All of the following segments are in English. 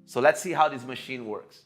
So let's see how this machine works.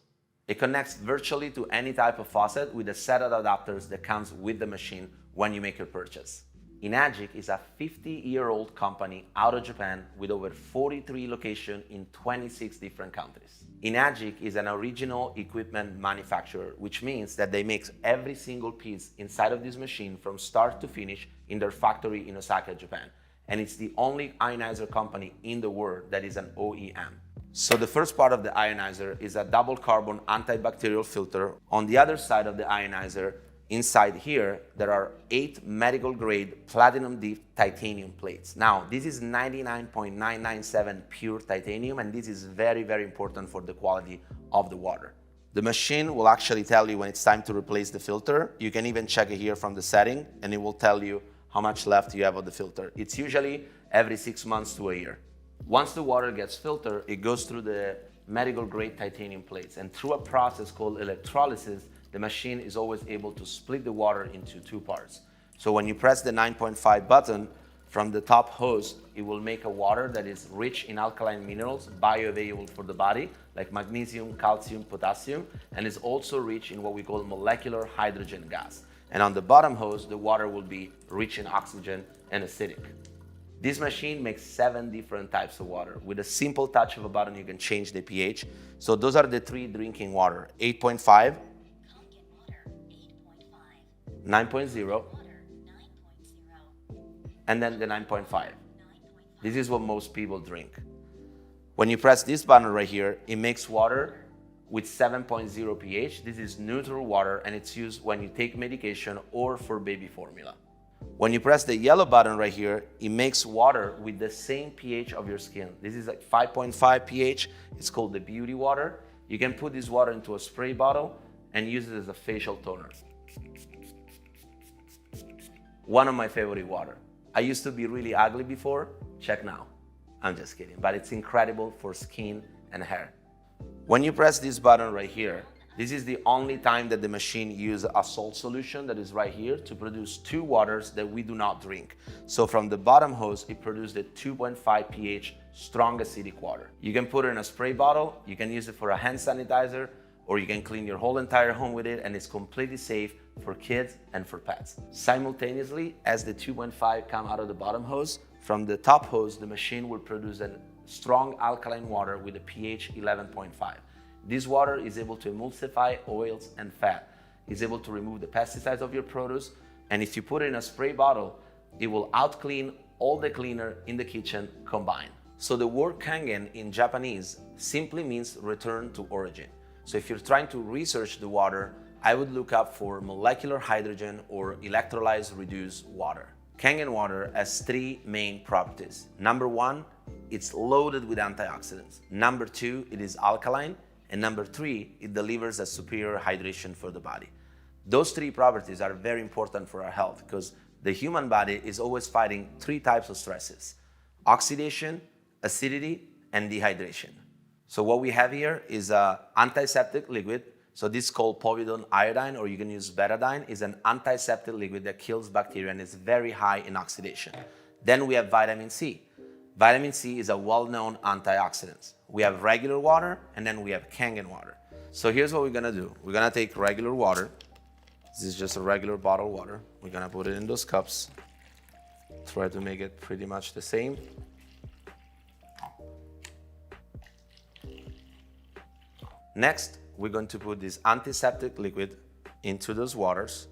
It connects virtually to any type of faucet with a set of adapters that comes with the machine when you make your purchase. Enagic is a 50-year-old company out of Japan with over 43 locations in 26 different countries. Enagic is an original equipment manufacturer, which means that they make every single piece inside of this machine from start to finish in their factory in Osaka, Japan. And it's the only ionizer company in the world that is an OEM. So the first part of the ionizer is a double carbon antibacterial filter. On the other side of the ionizer, inside here, there are 8 medical grade platinum dipped titanium plates. Now, this is 99.997 pure titanium, and this is very, very important for the quality of the water. The machine will actually tell you when it's time to replace the filter. You can even check it here from the setting, and it will tell you how much left you have of the filter. It's usually every 6 months to a year. Once the water gets filtered, it goes through the medical grade titanium plates, and through a process called electrolysis, the machine is always able to split the water into 2 parts. So when you press the 9.5 button from the top hose, it will make a water that is rich in alkaline minerals, bioavailable for the body, like magnesium, calcium, potassium, and is also rich in what we call molecular hydrogen gas. And on the bottom hose, the water will be rich in oxygen and acidic. This machine makes 7 different types of water. With a simple touch of a button, you can change the pH. So those are the 3 drinking water: 8.5, 9.0, and then the 9.5. This is what most people drink. When you press this button right here, it makes water with 7.0 pH. This is neutral water, and it's used when you take medication or for baby formula. When you press the yellow button right here, it makes water with the same pH of your skin. This is like 5.5 pH. It's called the beauty water. You can put this water into a spray bottle and use it as a facial toner. One of my favorite water. I used to be really ugly before. Check now. I'm just kidding, but it's incredible for skin and hair. When you press this button right here, this is the only time that the machine uses a salt solution that is right here to produce 2 waters that we do not drink. So from the bottom hose, it produces the 2.5 pH strong acidic water. You can put it in a spray bottle, you can use it for a hand sanitizer, or you can clean your whole entire home with it, and it's completely safe for kids and for pets. Simultaneously, as the 2.5 come out of the bottom hose, from the top hose, the machine will produce a strong alkaline water with a pH 11.5. This water is able to emulsify oils and fat. It's able to remove the pesticides of your produce, and if you put it in a spray bottle, it will out-clean all the cleaner in the kitchen combined. So the word Kangen in Japanese simply means return to origin. So if you're trying to research the water, I would look up for molecular hydrogen or electrolyzed reduced water. Kangen water has 3 main properties. Number 1, it's loaded with antioxidants. Number 2, it is alkaline. And number 3, it delivers a superior hydration for the body. Those 3 properties are very important for our health because the human body is always fighting 3 types of stresses: oxidation, acidity, and dehydration. So what we have here is an antiseptic liquid. So this is called povidone iodine, or you can use betadine. It's an antiseptic liquid that kills bacteria and is very high in oxidation. Then we have vitamin C. Vitamin C is a well-known antioxidant. We have regular water, and then we have Kangen water. So here's what we're gonna do. We're gonna take regular water. This is just a regular bottled water. We're gonna put it in those cups. Try to make it pretty much the same. Next, we're going to put this antiseptic liquid into those waters.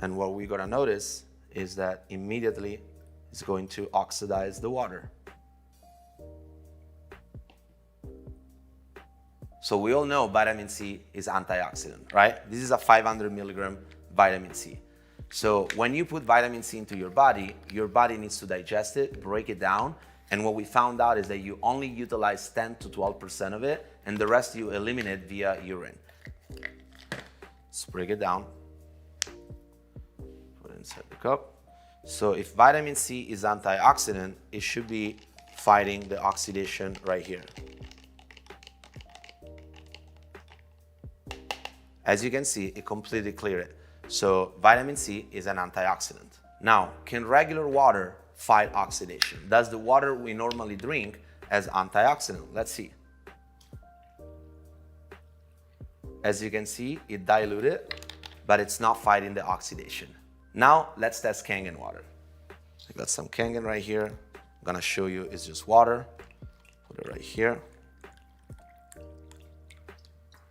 And what we're gonna notice is that immediately it's going to oxidize the water. So we all know vitamin C is antioxidant, right? This is a 500 milligram vitamin C. So when you put vitamin C into your body needs to digest it, break it down. And what we found out is that you only utilize 10 to 12% of it, and the rest you eliminate via urine. Let's break it down. Put it inside the cup. So if vitamin C is antioxidant, it should be fighting the oxidation right here. As you can see, it completely cleared it. So vitamin C is an antioxidant. Now, can regular water fight oxidation? Does the water we normally drink as antioxidant? Let's see. As you can see, it diluted, but it's not fighting the oxidation. Now, let's test Kangen water. I got some Kangen right here. I'm gonna show you it's just water. Put it right here.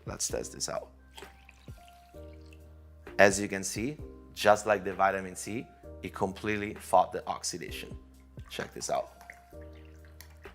Let's test this out. As you can see, just like the vitamin C, it completely fought the oxidation. Check this out.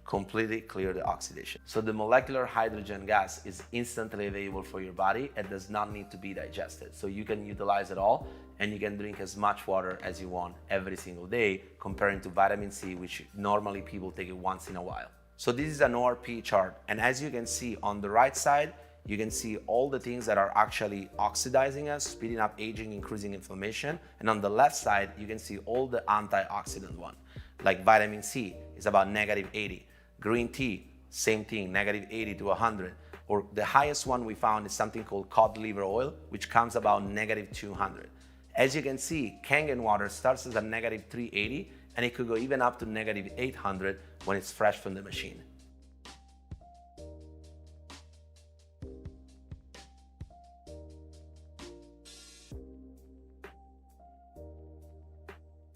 Completely clear the oxidation. So the molecular hydrogen gas is instantly available for your body and does not need to be digested. So you can utilize it all and you can drink as much water as you want every single day, comparing to vitamin C, which normally people take it once in a while. So this is an ORP chart, and as you can see on the right side, you can see all the things that are actually oxidizing us, speeding up aging, increasing inflammation. And on the left side, you can see all the antioxidant one. Like vitamin C is about -80. Green tea, same thing, -80 to 100. Or the highest one we found is something called cod liver oil, which comes about -200. As you can see, Kangen water starts as a -380, and it could go even up to -800 when it's fresh from the machine.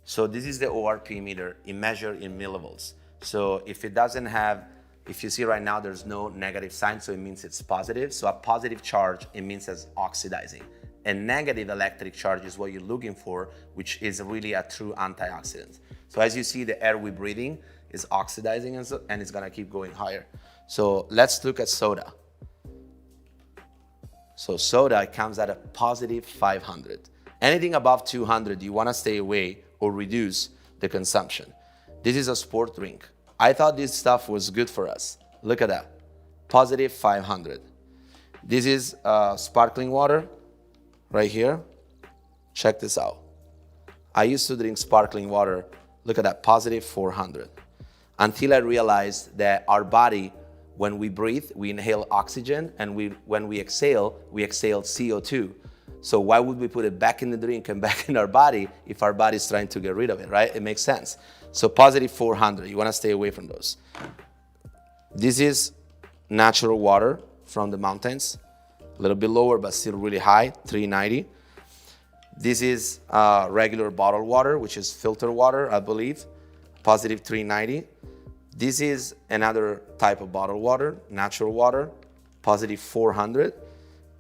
So this is the ORP meter. It measures in millivolts. So if it doesn't have, if you see right now, there's no negative sign, so it means it's positive. So a positive charge, it means it's oxidizing. A negative electric charge is what you're looking for, which is really a true antioxidant. So as you see, the air we're breathing is oxidizing and it's gonna keep going higher. So let's look at soda. So soda comes at a positive 500. Anything above 200, you wanna stay away or reduce the consumption. This is a sport drink. I thought this stuff was good for us. Look at that, positive 500. This is sparkling water right here. Check this out. I used to drink sparkling water. Look at that, positive 400. Until I realized that our body, when we breathe, we inhale oxygen, and when we exhale CO2. So why would we put it back in the drink and back in our body if our body is trying to get rid of it, right? It makes sense. So positive 400, you wanna stay away from those. This is natural water from the mountains, a little bit lower, but still really high, 390. This is regular bottled water, which is filtered water, I believe, positive 390. This is another type of bottled water, natural water, positive 400.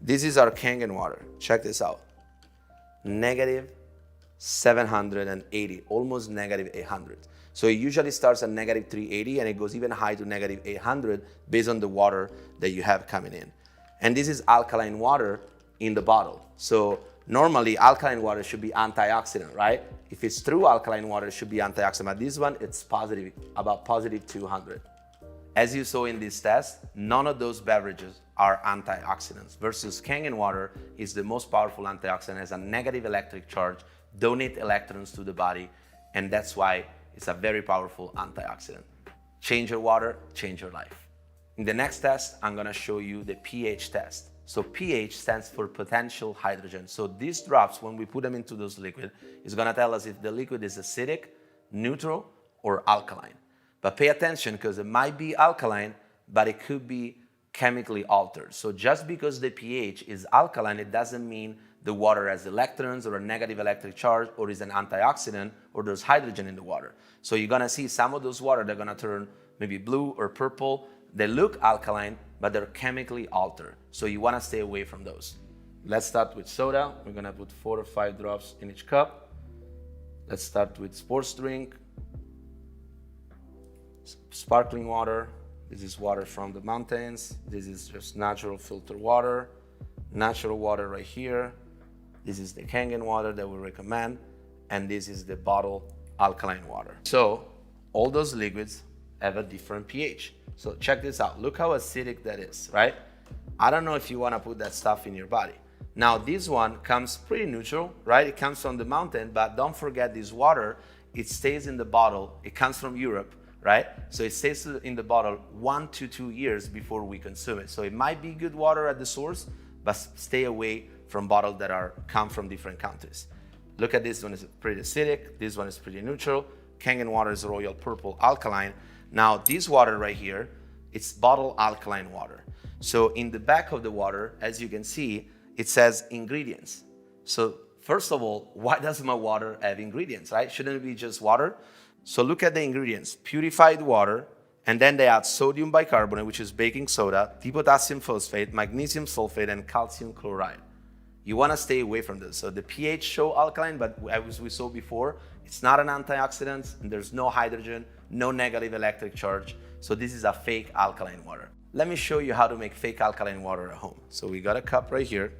This is our Kangen water. Check this out. Negative 780, almost -800. So it usually starts at -380 and it goes even high to -800 based on the water that you have coming in. And this is alkaline water in the bottle. So normally alkaline water should be antioxidant, right? If it's true alkaline water, it should be antioxidant. But this one, it's positive, about positive 200. As you saw in this test, none of those beverages are antioxidants, versus Kangen water is the most powerful antioxidant, has a negative electric charge, donate electrons to the body, and that's why it's a very powerful antioxidant. Change your water, change your life. In the next test, I'm gonna show you the pH test. So pH stands for potential hydrogen. So these drops, when we put them into those liquid, is gonna tell us if the liquid is acidic, neutral, or alkaline. But pay attention, because it might be alkaline, but it could be chemically altered. So just because the pH is alkaline, it doesn't mean the water has electrons or a negative electric charge or is an antioxidant or there's hydrogen in the water. So you're gonna see some of those water, they're gonna turn maybe blue or purple. They look alkaline, but they're chemically altered. So you wanna stay away from those. Let's start with soda. We're gonna put 4 or 5 drops in each cup. Let's start with sports drink. Sparkling water. This is water from the mountains. This is just natural filtered water. Natural water right here. This is the Kangen water that we recommend. And this is the bottled alkaline water. So all those liquids have a different pH. So check this out. Look how acidic that is, right? I don't know if you want to put that stuff in your body. Now this one comes pretty neutral, right? It comes from the mountain, but don't forget this water, it stays in the bottle. It comes from Europe, right? So it stays in the bottle 1 to 2 years before we consume it. So it might be good water at the source, but stay away from bottles that come from different countries. Look at this one, is pretty acidic. This one is pretty neutral. Kangen water is royal purple alkaline. Now this water right here, it's bottled alkaline water. So in the back of the water, as you can see, it says ingredients. So first of all, why does my water have ingredients, right? Shouldn't it be just water? So look at the ingredients: purified water, and then they add sodium bicarbonate, which is baking soda, potassium phosphate, magnesium sulfate, and calcium chloride. You want to stay away from this. So the pH show alkaline, but as we saw before, it's not an antioxidant, and there's no hydrogen, no negative electric charge. So this is a fake alkaline water. Let me show you how to make fake alkaline water at home. So we got a cup right here.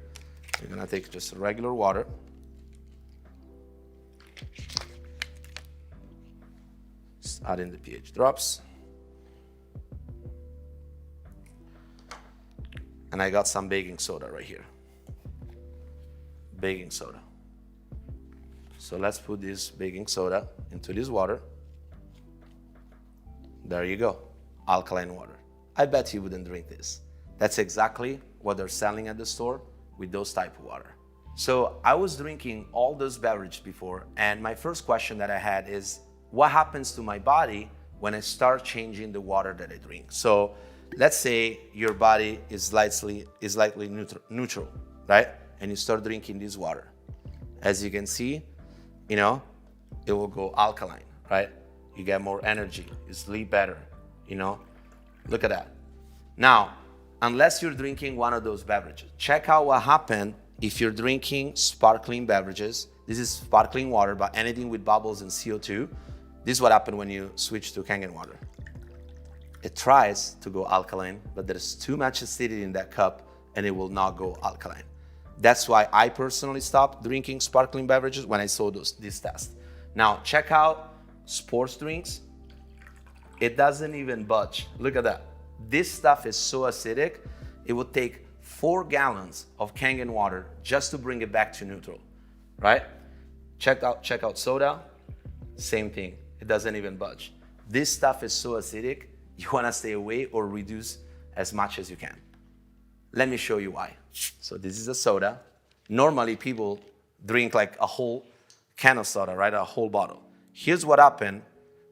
We're gonna take just regular water. Just add in the pH drops. And I got some baking soda right here. Baking soda. So let's put this baking soda into this water. There you go, alkaline water. I bet you wouldn't drink this. That's exactly what they're selling at the store with those type of water. So I was drinking all those beverages before, and my first question that I had is, what happens to my body when I start changing the water that I drink? So let's say your body is slightly neutral, right? And you start drinking this water. As you can see, it will go alkaline, right? You get more energy, you sleep better, Look at that. Now, unless you're drinking one of those beverages, check out what happened if you're drinking sparkling beverages. This is sparkling water, but anything with bubbles and CO2. This is what happened when you switch to Kangen water. It tries to go alkaline, but there's too much acidity in that cup and it will not go alkaline. That's why I personally stopped drinking sparkling beverages when I saw this test. Now, check out sports drinks. It doesn't even budge. Look at that. This stuff is so acidic, it would take 4 gallons of Kangen water just to bring it back to neutral, right? Check out soda, same thing. It doesn't even budge. This stuff is so acidic, you wanna stay away or reduce as much as you can. Let me show you why. So this is a soda. Normally people drink like a whole can of soda, right? A whole bottle. Here's what happened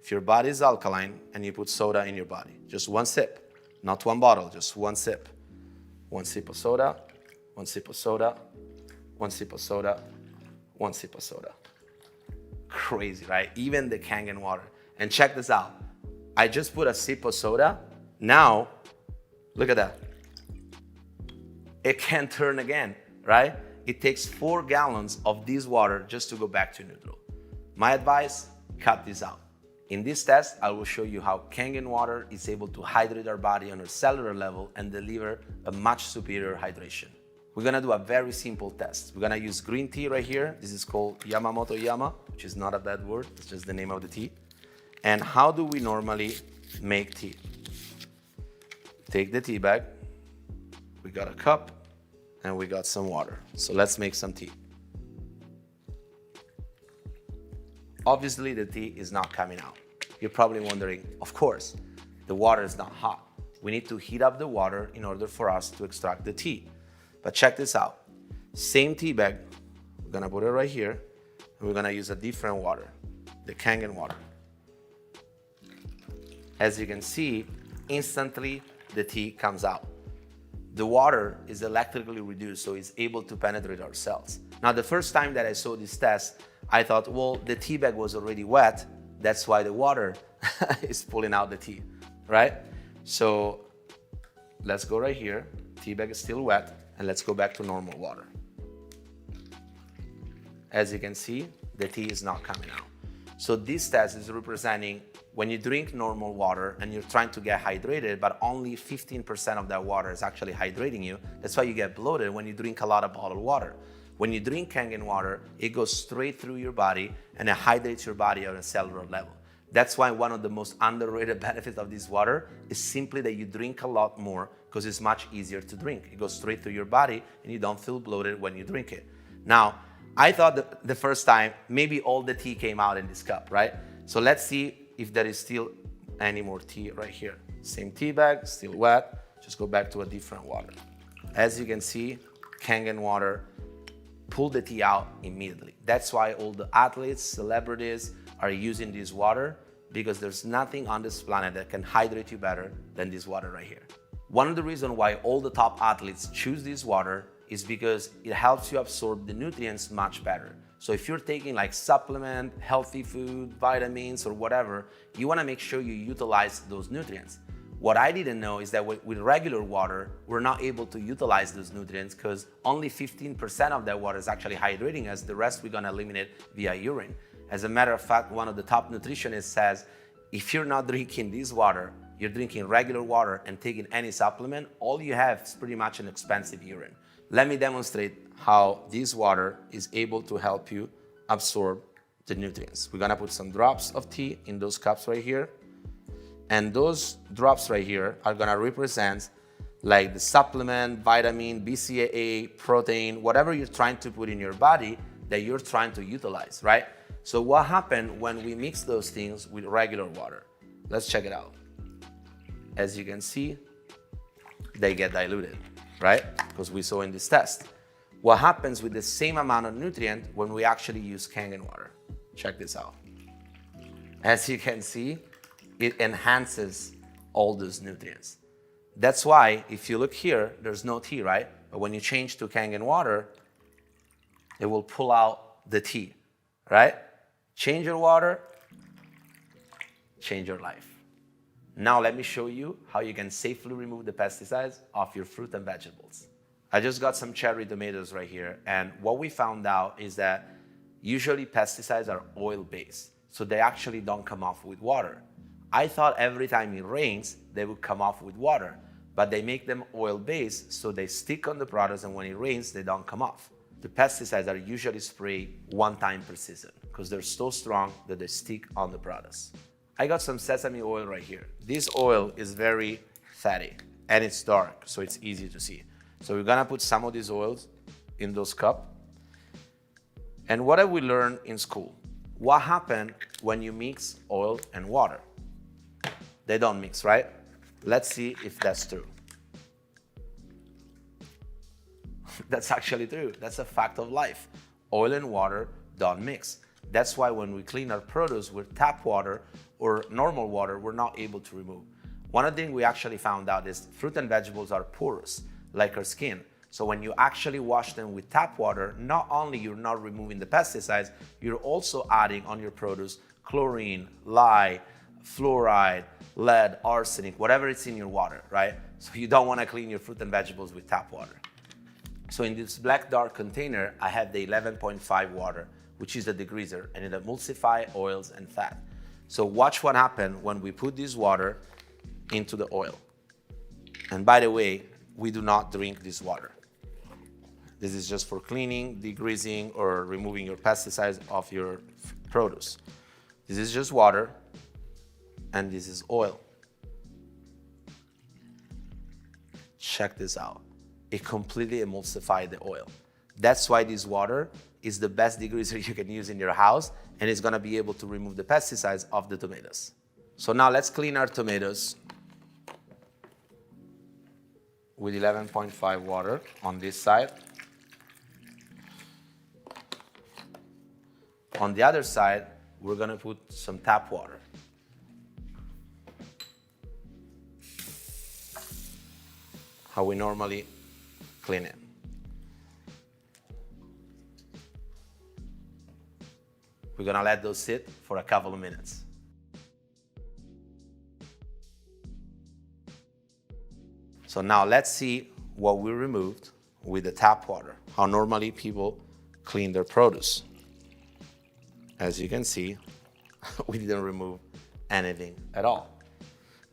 if your body is alkaline and you put soda in your body. Just one sip, not one bottle, just one sip. One sip of soda, one sip of soda, one sip of soda, one sip of soda. Crazy, right? Even the Kangen water. And check this out. I just put a sip of soda. Now, look at that. It can turn again, right? It takes 4 gallons of this water just to go back to neutral. My advice, cut this out. In this test, I will show you how Kangen water is able to hydrate our body on a cellular level and deliver a much superior hydration. We're gonna do a very simple test. We're gonna use green tea right here. This is called Yamamoto Yama, which is not a bad word, it's just the name of the tea. And how do we normally make tea? Take the tea bag, we got a cup, and we got some water. So let's make some tea. Obviously, the tea is not coming out. You're probably wondering, of course, the water is not hot. We need to heat up the water in order for us to extract the tea. But check this out. Same tea bag, we're gonna put it right here, and we're gonna use a different water, the Kangen water. As you can see, instantly the tea comes out. The water is electrically reduced, so it's able to penetrate our cells. Now, the first time that I saw this test, I thought, well, the tea bag was already wet. That's why the water is pulling out the tea, right? So let's go right here. Tea bag is still wet, and let's go back to normal water. As you can see, the tea is not coming out. So this test is representing when you drink normal water and you're trying to get hydrated, but only 15% of that water is actually hydrating you. That's why you get bloated when you drink a lot of bottled water. When you drink Kangen water, it goes straight through your body and it hydrates your body on a cellular level. That's why one of the most underrated benefits of this water is simply that you drink a lot more because it's much easier to drink. It goes straight through your body and you don't feel bloated when you drink it. Now, I thought that the first time, maybe all the tea came out in this cup, right? So let's see if there is still any more tea right here. Same tea bag, still wet. Just go back to a different water. As you can see, Kangen water pull the tea out immediately. That's why all the athletes, celebrities are using this water, because there's nothing on this planet that can hydrate you better than this water right here. One of the reasons why all the top athletes choose this water is because it helps you absorb the nutrients much better. So if you're taking like supplement, healthy food, vitamins or whatever, you wanna make sure you utilize those nutrients. What I didn't know is that with regular water, we're not able to utilize those nutrients because only 15% of that water is actually hydrating us. The rest we're gonna eliminate via urine. As a matter of fact, one of the top nutritionists says, if you're not drinking this water, you're drinking regular water and taking any supplement, all you have is pretty much an expensive urine. Let me demonstrate how this water is able to help you absorb the nutrients. We're gonna put some drops of tea in those cups right here. And those drops right here are gonna represent like the supplement, vitamin, BCAA, protein, whatever you're trying to put in your body that you're trying to utilize, right? So what happened when we mix those things with regular water? Let's check it out. As you can see, they get diluted, right? Because we saw in this test. What happens with the same amount of nutrient when we actually use Kangen water? Check this out. As you can see, it enhances all those nutrients. That's why if you look here, there's no tea, right? But when you change to Kangen water, it will pull out the tea, right? Change your water, change your life. Now let me show you how you can safely remove the pesticides off your fruit and vegetables. I just got some cherry tomatoes right here, and what we found out is that usually pesticides are oil-based, so they actually don't come off with water. I thought every time it rains, they would come off with water, but they make them oil-based, so they stick on the products, and when it rains, they don't come off. The pesticides are usually sprayed one time per season because they're so strong that they stick on the products. I got some sesame oil right here. This oil is very fatty and it's dark, so it's easy to see. So we're gonna put some of these oils in those cups. And what have we learned in school? What happened when you mix oil and water? They don't mix, right? Let's see if that's true. That's actually true. That's a fact of life. Oil and water don't mix. That's why when we clean our produce with tap water or normal water, we're not able to remove. One of the things we actually found out is fruit and vegetables are porous, like our skin. So when you actually wash them with tap water, not only you're not removing the pesticides, you're also adding on your produce chlorine, lye, fluoride, lead, arsenic, whatever it's in your water, right? So you don't want to clean your fruit and vegetables with tap water. So in this black dark container, I have the 11.5 water, which is the degreaser, and it emulsifies oils and fat. So watch what happens when we put this water into the oil. And by the way, we do not drink this water. This is just for cleaning, degreasing, or removing your pesticides off your produce. This is just water, and this is oil. Check this out. It completely emulsified the oil. That's why this water is the best degreaser you can use in your house, and it's gonna be able to remove the pesticides off the tomatoes. So now let's clean our tomatoes with 11.5 water on this side. On the other side, we're gonna put some tap water. How we normally clean it. We're gonna let those sit for a couple of minutes. So now let's see what we removed with the tap water, how normally people clean their produce. As you can see, we didn't remove anything at all.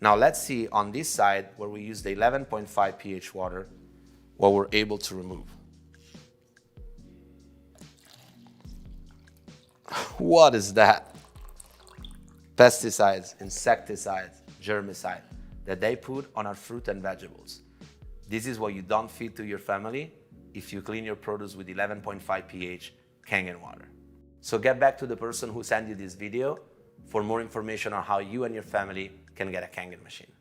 Now let's see on this side where we use the 11.5 pH water, what we're able to remove. What is that? Pesticides, insecticides, germicides that they put on our fruit and vegetables. This is what you don't feed to your family if you clean your produce with 11.5 pH Kangen water. So get back to the person who sent you this video for more information on how you and your family can get a Kangen machine.